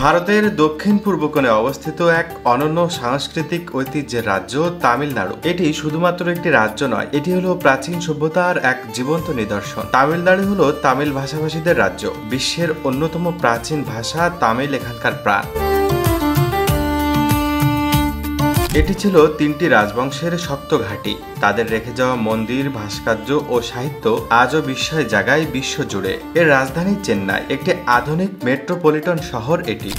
ভারতের দক্ষিণ পূর্ব কোণে অবস্থিত এক অনন্য সাংস্কৃতিক ঐতিহ্যের রাজ্য তামিলনাড়ু। এটি শুধুমাত্র একটি রাজ্য নয়, এটি হলো প্রাচীন সভ্যতার এক জীবন্ত নিদর্শন। তামিলনাড়ু হলো তামিল ভাষাভাষীদের রাজ্য। বিশ্বের অন্যতম প্রাচীন ভাষা তামিল এখানকার প্রাণ। এটি ছিল তিনটি রাজবংশের শক্ত ঘাঁটি। তাদের রেখে যাওয়া মন্দির, ভাস্কর্য ও সাহিত্য আজও বিস্ময় জাগায় বিশ্বজুড়ে। এর রাজধানী চেন্নাই, একটি আধুনিক মেট্রোপলিটন শহর এটি।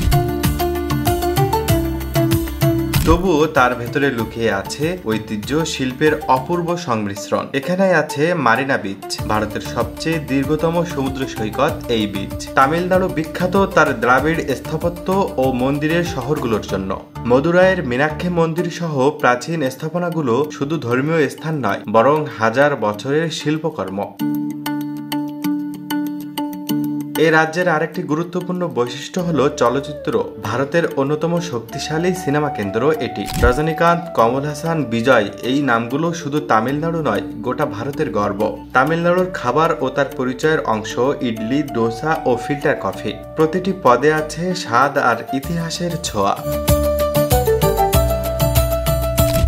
তবুও তার ভেতরে লুকিয়ে আছে ঐতিহ্য, শিল্পের অপূর্ব সংমিশ্রণ। এখানে আছে মারিনা বিচ, ভারতের সবচেয়ে দীর্ঘতম সমুদ্র সৈকত এই বিচ। তামিলনাড়ু বিখ্যাত তার দ্রাবিড় স্থাপত্য ও মন্দিরের শহরগুলোর জন্য। মদুরাইয়ের মীনাক্ষী মন্দির সহ প্রাচীন স্থাপনাগুলো শুধু ধর্মীয় স্থান নয়, বরং হাজার বছরের শিল্পকর্ম। এই রাজ্যের আরেকটি গুরুত্বপূর্ণ বৈশিষ্ট্য হলো চলচ্চিত্র। ভারতের অন্যতম শক্তিশালী সিনেমা কেন্দ্র এটি। রজনীকান্ত, কমল হাসান, বিজয়, এই নামগুলো শুধু তামিলনাড়ু নয়, গোটা ভারতের গর্ব। তামিলনাড়ুর খাবার ও তার পরিচয়ের অংশ ইডলি, ডোসা ও ফিল্টার কফি। প্রতিটি পদে আছে স্বাদ আর ইতিহাসের ছোঁয়া।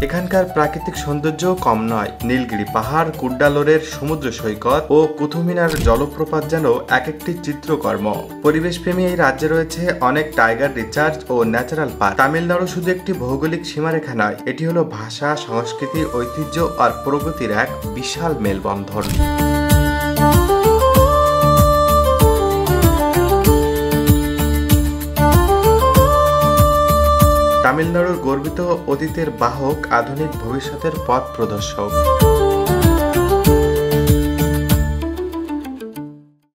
এখানকার প্রাকৃতিক সৌন্দর্য কম নয়। নীলগিরি পাহাড়, কুড্ডালোরের সমুদ্র সৈকত ও কুতুবমিনার জলপ্রপাত যেন এক একটি চিত্রকর্ম। পরিবেশপ্রেমী এই রাজ্যে রয়েছে অনেক টাইগার রিচার্জ ও ন্যাচারাল পার্ক। তামিলনাড়ু শুধু একটি ভৌগোলিক সীমারেখা নয়, এটি হলো ভাষা, সংস্কৃতি, ঐতিহ্য আর প্রগতির এক বিশাল মেলবন্ধন। তামিলনাড়ুর গর্বিত অতীতের বাহক, আধুনিক ভবিষ্যতের পথ প্রদর্শক।